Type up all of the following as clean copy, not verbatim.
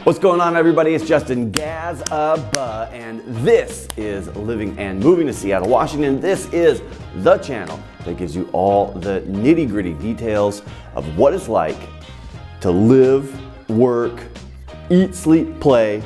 What's going on, everybody? It's Justin Gazaba, and this is Living and Moving to Seattle, Washington. This is the channel that gives you all the nitty-gritty details of what it's like to live, work, eat, sleep, play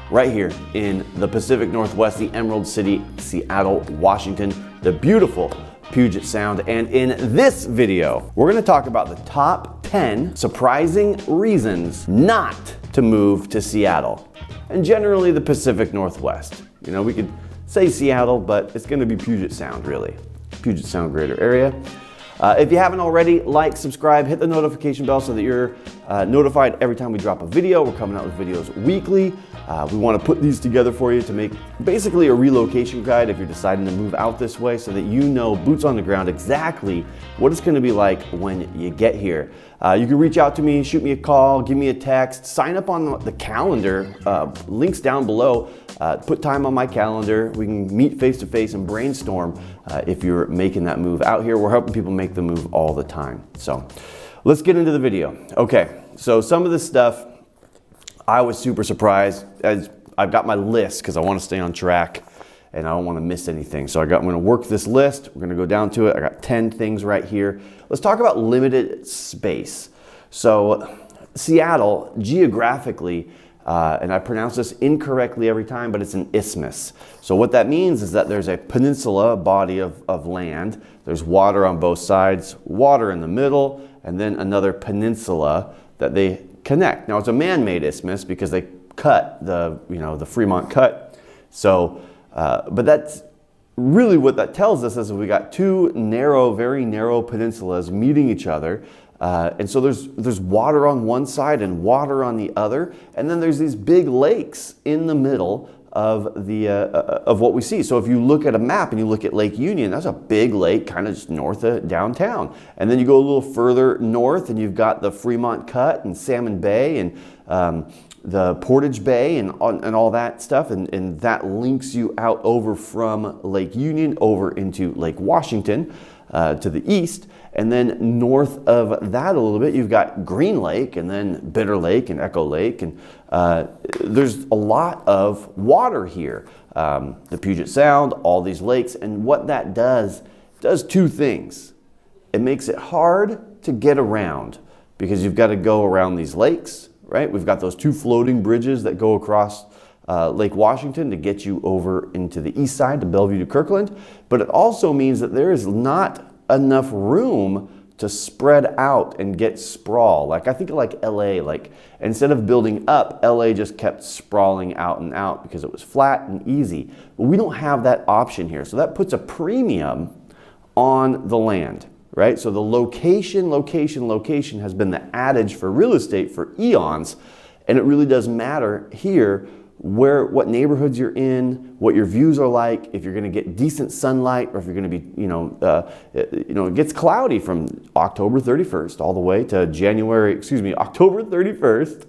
right here in the Pacific Northwest, the Emerald City, Seattle, Washington, the beautiful Puget Sound. And in this video, we're going to talk about the top 10 surprising reasons not to move to Seattle, and generally the Pacific Northwest. You know, we could say Seattle, but it's going to be Puget Sound, really. Puget Sound greater area. If you haven't already, like, subscribe, hit the notification bell so that you're notified every time we drop a video. We're coming out with videos weekly. We want to put these together for you to make basically a relocation guide if you're deciding to move out this way, so that you know, boots on the ground, exactly what it's going to be like when you get here. You can reach out to me, shoot me a call, give me a text, sign up on the calendar, links down below. Put time on my calendar. We can meet face to face and brainstorm if you're making that move out here. We're helping people make the move all the time. So let's get into the video. Okay, so some of this stuff I was super surprised, as I've got my list because I want to stay on track and I don't want to miss anything. So I'm going to work this list. We're going to go down to it. I got 10 things right here. Let's talk about limited space. So Seattle, geographically, and I pronounce this incorrectly every time, but it's an isthmus. So what that means is that there's a peninsula, a body of land. There's water on both sides, water in the middle, and then another peninsula that they connect. Now it's a man-made isthmus because they cut the Fremont cut. So, but that's really what that tells us, is we got two narrow, very narrow peninsulas meeting each other. And so there's water on one side and water on the other, and then there's these big lakes in the middle of the of what we see. So if you look at a map and you look at Lake Union, that's a big lake kind of just north of downtown. And then you go a little further north and you've got the Fremont Cut and Salmon Bay and the Portage Bay and all that stuff, and that links you out over from Lake Union over into Lake Washington to the east. And then north of that a little bit, you've got Green Lake, and then Bitter Lake and Echo Lake, and there's a lot of water here. The Puget Sound, all these lakes, and what that does two things. It makes it hard to get around because you've got to go around these lakes, right? We've got those two floating bridges that go across Lake Washington to get you over into the east side to Bellevue to Kirkland, but it also means that there is not enough room to spread out and get sprawl. Like, I think of like LA, like instead of building up, LA just kept sprawling out and out because it was flat and easy. But we don't have that option here. So that puts a premium on the land, right? So the location has been the adage for real estate for eons. And it really does matter here what neighborhoods you're in, what your views are like, if you're going to get decent sunlight, or if you're going to be, it gets cloudy from October 31st all the way to October 31st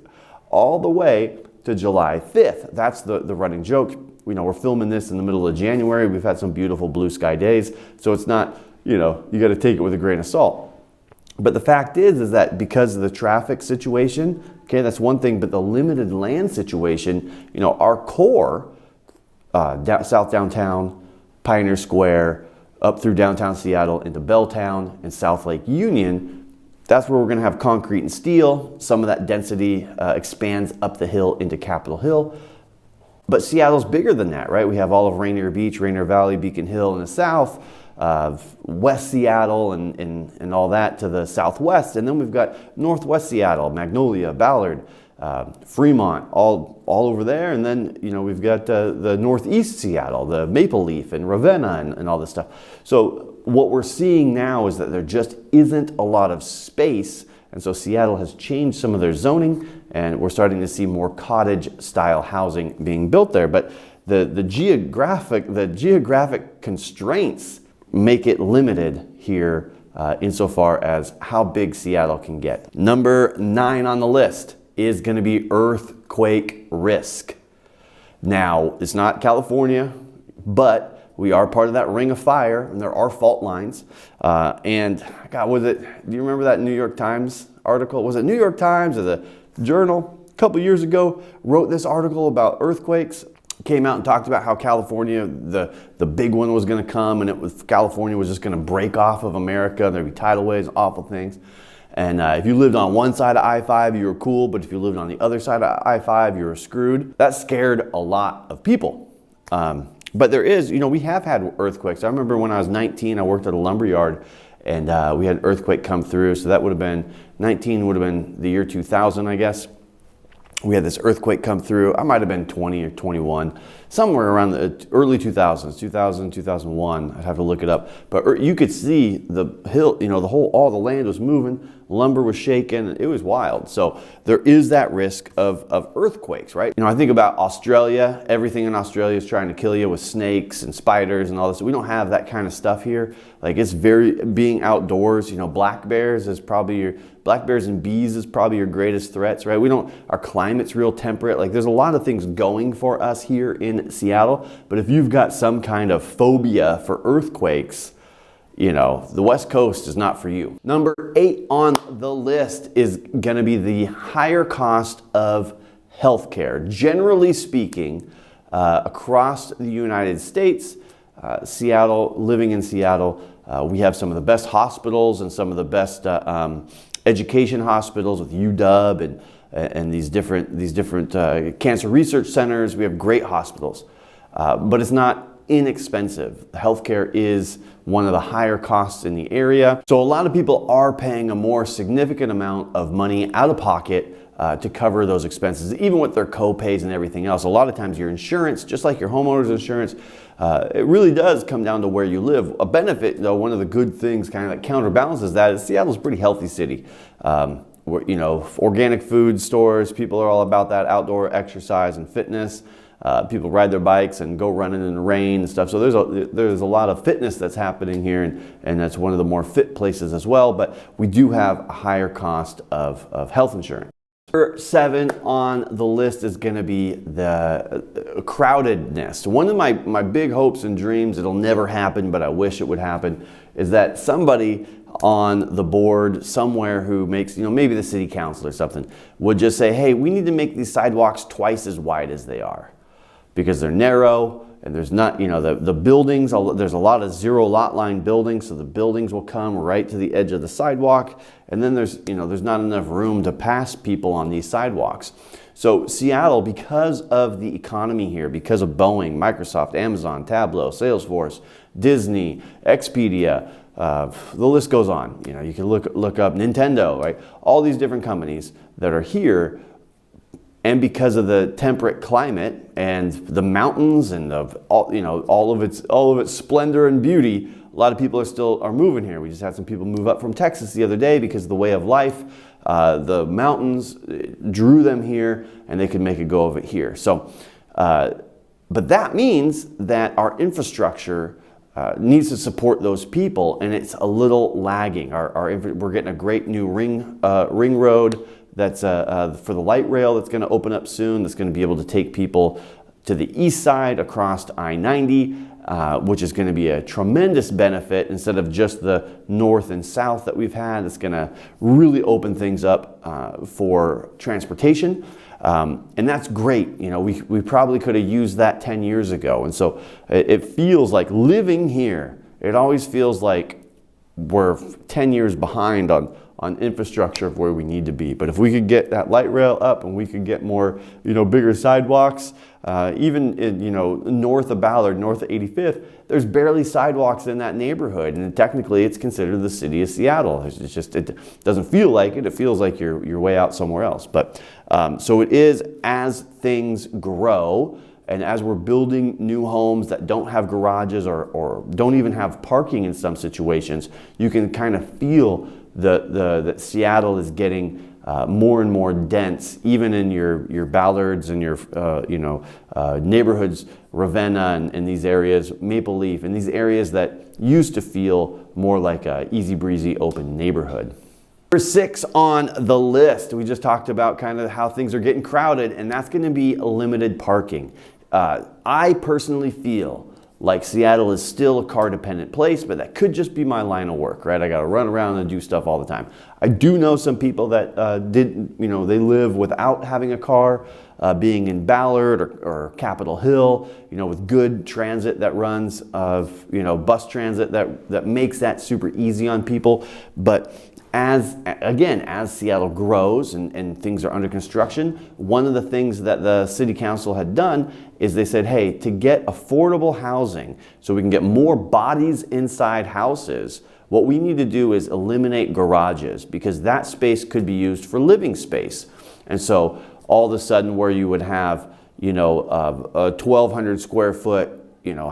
all the way to July 5th. That's the running joke. We're filming this in the middle of January. We've had some beautiful blue sky days, so it's not, you got to take it with a grain of salt. But the fact is that because of the traffic situation, okay, that's one thing, but the limited land situation, our core, South Downtown, Pioneer Square, up through downtown Seattle into Belltown and South Lake Union, that's where we're going to have concrete and steel. Some of that density expands up the hill into Capitol Hill. But Seattle's bigger than that, right? We have all of Rainier Beach, Rainier Valley, Beacon Hill in the south, West Seattle and all that to the southwest. And then we've got Northwest Seattle, Magnolia, Ballard, Fremont, all over there. And then, we've got the Northeast Seattle, the Maple Leaf and Ravenna and all this stuff. So what we're seeing now is that there just isn't a lot of space. And so Seattle has changed some of their zoning, and we're starting to see more cottage style housing being built there. But the geographic constraints make it limited here insofar as how big Seattle can get. Number 9 on the list is going to be earthquake risk. Now, it's not California, but we are part of that ring of fire, and there are fault lines. And God, do you remember that New York Times article? Was it New York Times or the Journal? a couple years ago, wrote this article about earthquakes. Came out and talked about how California, the big one was going to come, and California was just going to break off of America. There'd be tidal waves, awful things. And if you lived on one side of I-5, you were cool, but if you lived on the other side of I-5, you were screwed. That scared a lot of people. But there is, we have had earthquakes. I remember when I was 19, I worked at a lumber yard, and we had an earthquake come through. So that would have been, 19 would have been the year 2000, I guess. We had this earthquake come through. I might have been 20 or 21, somewhere around the early 2000s, 2000, 2001. I'd have to look it up. But you could see the hill, all the land was moving, lumber was shaking, it was wild. So there is that risk of earthquakes, right? I think about Australia. Everything in Australia is trying to kill you with snakes and spiders and all this. We don't have that kind of stuff here. Like, it's being outdoors, black bears and bees is probably your greatest threats, right? Our climate's real temperate. Like, there's a lot of things going for us here in Seattle, but if you've got some kind of phobia for earthquakes, the West Coast is not for you. Number 8 on the list is gonna be the higher cost of healthcare. Generally speaking, across the United States, living in Seattle, we have some of the best hospitals and some of the best education hospitals with UW and these different cancer research centers. We have great hospitals, but it's not inexpensive. Healthcare is one of the higher costs in the area. So a lot of people are paying a more significant amount of money out of pocket to cover those expenses, even with their co-pays and everything else. A lot of times your insurance, just like your homeowner's insurance, it really does come down to where you live. A benefit, though, one of the good things kind of that counterbalances that is Seattle's a pretty healthy city. Organic food stores, people are all about that outdoor exercise and fitness. People ride their bikes and go running in the rain and stuff. So there's a lot of fitness that's happening here, and that's one of the more fit places as well. But we do have a higher cost of health insurance. Number 7 on the list is going to be the crowdedness. One of my big hopes and dreams, it'll never happen, but I wish it would happen, is that somebody on the board somewhere who makes, maybe the city council or something, would just say, hey, we need to make these sidewalks twice as wide as they are, because they're narrow and there's not, the buildings, there's a lot of zero lot line buildings, so the buildings will come right to the edge of the sidewalk, and then there's not enough room to pass people on these sidewalks. So Seattle, because of the economy here, because of Boeing, Microsoft, Amazon, Tableau, Salesforce, Disney, Expedia, the list goes on. You can look up Nintendo, right? All these different companies that are here. And because of the temperate climate and the mountains and all of its splendor and beauty, a lot of people are moving here. We just had some people move up from Texas the other day because of the way of life. The mountains drew them here, and they could make a go of it here. So, but that means that our infrastructure needs to support those people, and it's a little lagging. We're getting a great new ring road. That's for the light rail that's going to open up soon. That's going to be able to take people to the east side across I-90, which is going to be a tremendous benefit instead of just the north and south that we've had. It's going to really open things up for transportation. And that's great. We probably could have used that 10 years ago. And so it feels like living here, it always feels like we're 10 years behind on infrastructure of where we need to be. But if we could get that light rail up and we could get more, bigger sidewalks, even in, north of Ballard, north of 85th, there's barely sidewalks in that neighborhood. And technically it's considered the city of Seattle. It doesn't feel like it. It feels like you're way out somewhere else. But so it is, as things grow, and as we're building new homes that don't have garages or don't even have parking in some situations, you can kind of feel that Seattle is getting more and more dense, even in your Ballards and your neighborhoods, Ravenna and these areas, Maple Leaf, and these areas that used to feel more like a easy breezy open neighborhood. Number 6 on the list, we just talked about kind of how things are getting crowded, and that's going to be limited parking. I personally feel like Seattle is still a car dependent place, but that could just be my line of work, right? I got to run around and do stuff all the time. I do know some people that they live without having a car, being in Ballard or Capitol Hill, with good transit that runs, bus transit that makes that super easy on people. But as Seattle grows and things are under construction, one of the things that the city council had done is they said, hey, to get affordable housing so we can get more bodies inside houses, what we need to do is eliminate garages, because that space could be used for living space. And so all of a sudden, where you would have a 1,200 square foot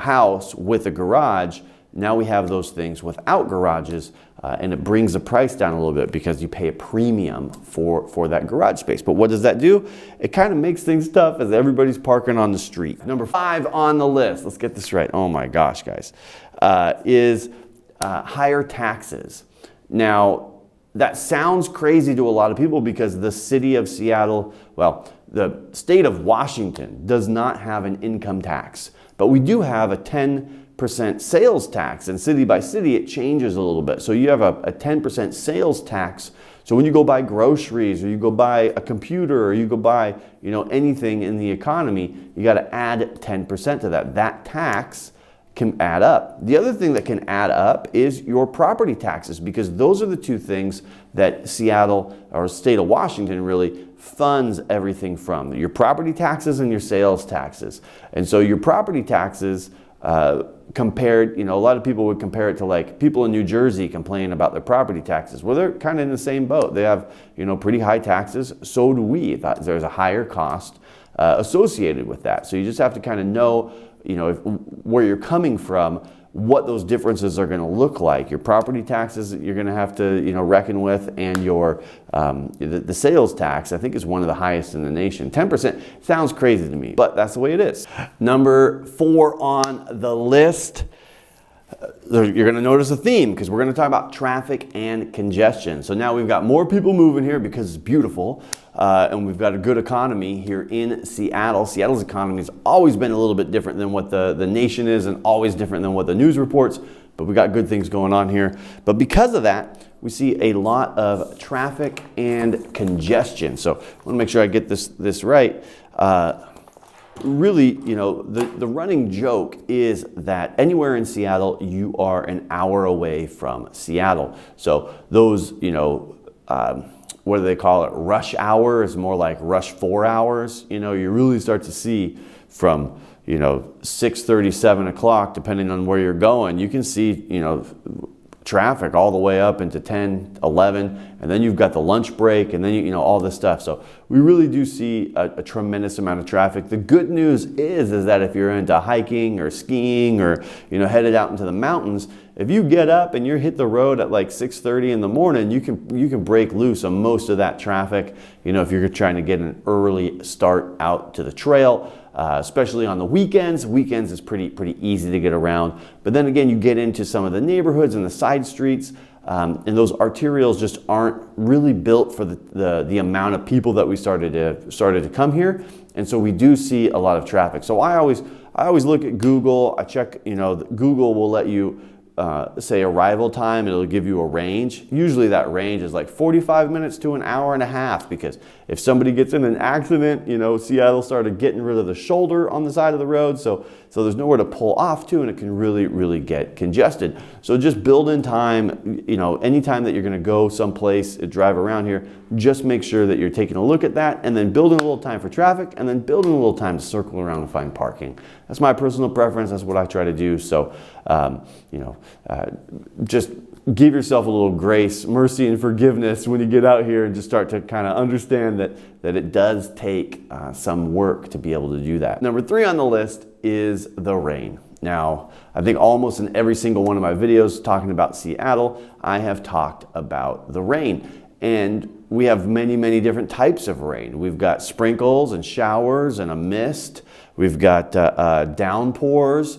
house with a garage, now we have those things without garages, and it brings the price down a little bit because you pay a premium for that garage space. But what does that do? It kind of makes things tough as everybody's parking on the street. Number 5 on the list, let's get this right, oh my gosh guys, is higher taxes. Now, that sounds crazy to a lot of people because the city of Seattle, well, the state of Washington does not have an income tax, but we do have a 10% sales tax, and city by city it changes a little bit. So you have a 10% sales tax. So when you go buy groceries, or you go buy a computer, or you go buy anything in the economy, you got to add 10% to that. That tax can add up. The other thing that can add up is your property taxes, because those are the two things that Seattle or state of Washington really funds everything from. Your property taxes and your sales taxes. And so your property taxes compared, a lot of people would compare it to like people in New Jersey complain about their property taxes. Well, they're kind of in the same boat. They have, pretty high taxes. So do we. There's a higher cost associated with that. So you just have to kind of know, where you're coming from, what those differences are going to look like. Your property taxes you're going to have to reckon with, and your the sales tax I think is one of the highest in the nation. 10% sounds crazy to me, but that's the way it is. Number 4 on the list, you're going to notice a theme because we're going to talk about traffic and congestion. So now we've got more people moving here because it's beautiful, and we've got a good economy here in Seattle. Seattle's economy has always been a little bit different than what the nation is, and always different than what the news reports, but we got good things going on here. But because of that, we see a lot of traffic and congestion. So I want to make sure I get this right. Really, the running joke is that anywhere in Seattle, you are an hour away from Seattle. So those, what do they call it? Rush hour is more like rush 4 hours. You really start to see from, 6:30, 7 o'clock, depending on where you're going, you can see, traffic all the way up into 10, 11, and then you've got the lunch break, and then all this stuff. So we really do see a tremendous amount of traffic. The good news is that if you're into hiking or skiing or headed out into the mountains, if you get up and you hit the road at like 6:30 in the morning, you can break loose on most of that traffic. If you're trying to get an early start out to the trail. Especially on the weekends. Weekends is pretty easy to get around. But then again, you get into some of the neighborhoods and the side streets, and those arterials just aren't really built for the amount of people that we started to come here. And so we do see a lot of traffic. So I always look at Google. I check, Google will let you say arrival time, it'll give you a range. Usually that range is like 45 minutes to an hour and a half, because if somebody gets in an accident, Seattle started getting rid of the shoulder on the side of the road, so there's nowhere to pull off to, and it can really get congested. So just build in time, anytime that you're going to go someplace, drive around here, just make sure that you're taking a look at that, and then build in a little time for traffic, and then build in a little time to circle around and find parking. That's my personal preference. That's what I try to do. So, just give yourself a little grace, mercy, and forgiveness when you get out here, and just start to kind of understand that it does take some work to be able to do that. Number 3 on the list is the rain. Now, I think almost in every single one of my videos talking about Seattle, I have talked about the rain. And we have many different types of rain. We've got sprinkles and showers and a mist. We've got downpours.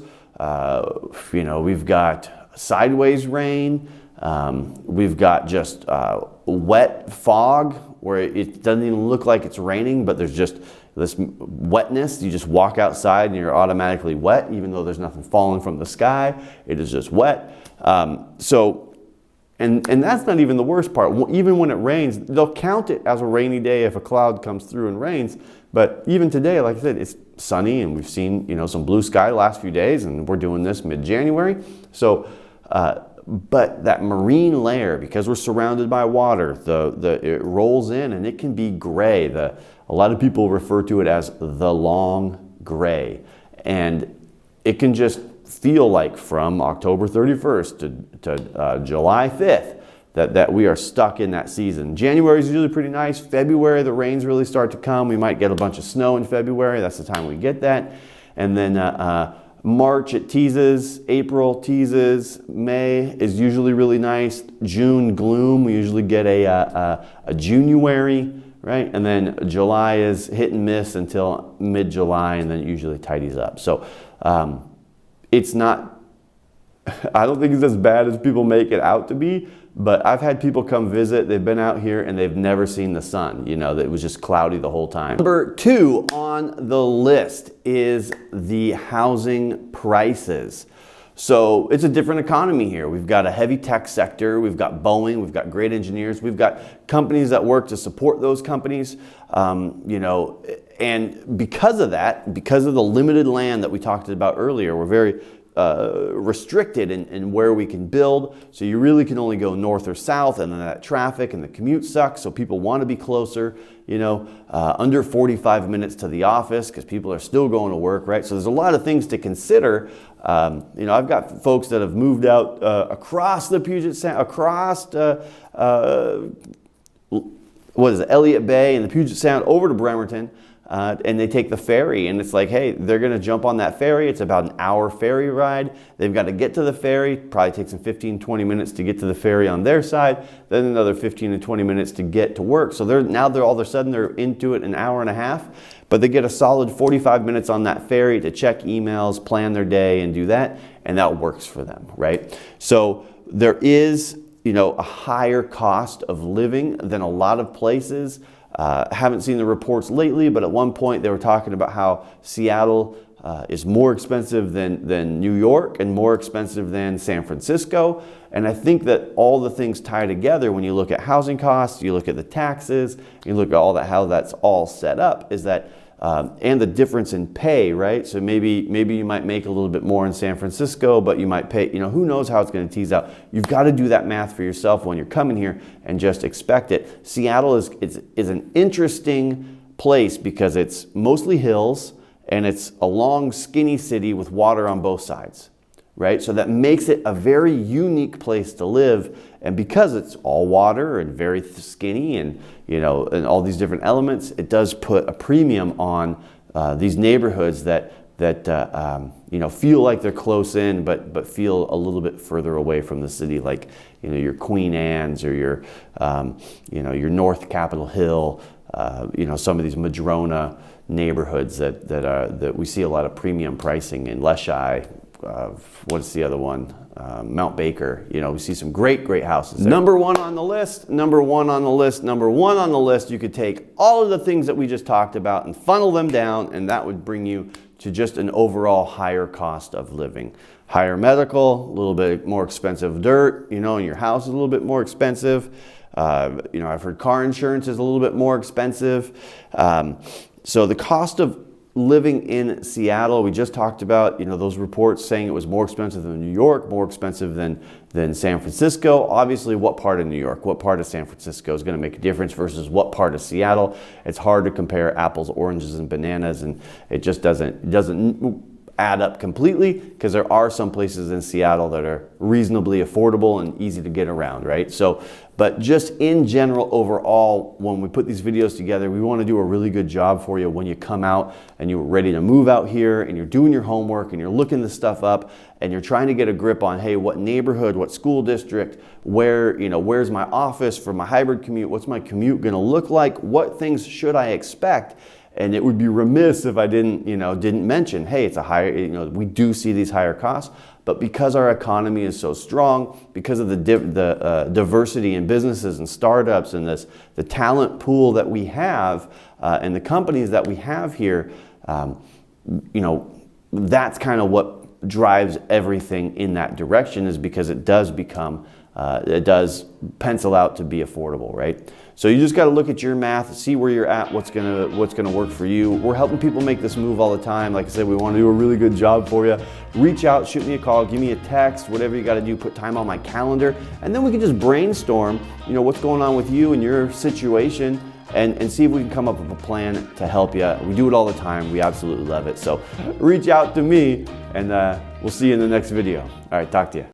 We've got sideways rain. We've got just wet fog where it doesn't even look like it's raining, but there's just, wetness. You just walk outside and you're automatically wet, even though there's nothing falling from the sky. It is just wet. And that's not even the worst part. Even when it rains, they'll count it as a rainy day if a cloud comes through and rains. But even today, like I said, it's sunny and we've seen, you know, some blue sky the last few days, and we're doing this mid-January. So, but that marine layer, because we're surrounded by water, it rolls in and it can be gray. A lot of people refer to it as the long gray. And it can just feel like from October 31st to July 5th that we are stuck in that season. January is usually pretty nice. February, the rains really start to come. We might get a bunch of snow in February. That's the time we get that. And then March, it teases. April teases. May is usually really nice. June, gloom. We usually get a January, right? And then July is hit and miss until mid-July, and then it usually tidies up. So it's not, I don't think it's as bad as people make it out to be, but I've had people come visit, they've been out here and they've never seen the sun, you know, that it was just cloudy the whole time. Number 2 on the list is the housing prices. So it's a different economy here. We've got a heavy tech sector, we've got Boeing, we've got great engineers, we've got companies that work to support those companies, you know, and because of that, because of the limited land that we talked about earlier, we're very restricted in where we can build. So you really can only go north or south, and then that traffic and the commute sucks. So people want to be closer, you know, under 45 minutes to the office because people are still going to work, right? So there's a lot of things to consider. You know, I've got folks that have moved out across the Puget Sound, across Elliott Bay and the Puget Sound over to Bremerton. And they take the ferry, and it's like, hey, they're going to jump on that ferry. It's about an hour ferry ride. They've got to get to the ferry. Probably takes them 15, 20 minutes to get to the ferry on their side. Then another 15 to 20 minutes to get to work. So they're all of a sudden they're into it an hour and a half, but they get a solid 45 minutes on that ferry to check emails, plan their day, and do that, and that works for them, right? So there is, you know, a higher cost of living than a lot of places. Haven't seen the reports lately, but at one point they were talking about how Seattle is more expensive than New York and more expensive than San Francisco. And I think that all the things tie together when you look at housing costs, you look at the taxes, you look at all that, how that's all set up, is that and the difference in pay, right? So maybe you might make a little bit more in San Francisco, but you might pay, you know, who knows how it's going to tease out. You've got to do that math for yourself when you're coming here and just expect it. Seattle is an interesting place because it's mostly hills and it's a long, skinny city with water on both sides, right? So that makes it a very unique place to live. And because it's all water and very skinny and, you know, and all these different elements, it does put a premium on these neighborhoods that you know, feel like they're close in, but feel a little bit further away from the city, like, you know, your Queen Anne's or your, you know, your North Capitol Hill, you know, some of these Madrona neighborhoods that we see a lot of premium pricing in. Leschi, what's the other one? Mount Baker. You know, we see some great houses there. Number one on the list, you could take all of the things that we just talked about and funnel them down, and that would bring you to just an overall higher cost of living. Higher medical, a little bit more expensive dirt, you know, and your house is a little bit more expensive. You know, I've heard car insurance is a little bit more expensive. So the cost of living in Seattle, we just talked about, you know, those reports saying it was more expensive than New York, more expensive than San Francisco. Obviously, what part of New York, what part of San Francisco is going to make a difference versus what part of Seattle. It's hard to compare apples, oranges, and bananas, and it just doesn't add up completely, because there are some places in Seattle that are reasonably affordable and easy to get around, right? So, but just in general, overall, when we put these videos together, we want to do a really good job for you when you come out and you're ready to move out here and you're doing your homework and you're looking this stuff up and you're trying to get a grip on, hey, what neighborhood, what school district, where, you know, where's my office for my hybrid commute, what's my commute going to look like, what things should I expect? And it would be remiss if I didn't mention, hey, it's a higher, you know, we do see these higher costs, but because our economy is so strong, because of the diversity in businesses and startups and the talent pool that we have, And the companies that we have here, you know, that's kind of what drives everything in that direction, is because it does become, it does pencil out to be affordable, right? So you just got to look at your math, see where you're at, what's gonna work for you. We're helping people make this move all the time. Like I said, we want to do a really good job for you. Reach out, shoot me a call, give me a text, whatever you got to do. Put time on my calendar, and then we can just brainstorm, you know, what's going on with you and your situation, and see if we can come up with a plan to help you. We do it all the time. We absolutely love it. So reach out to me, and we'll see you in the next video. All right, talk to you.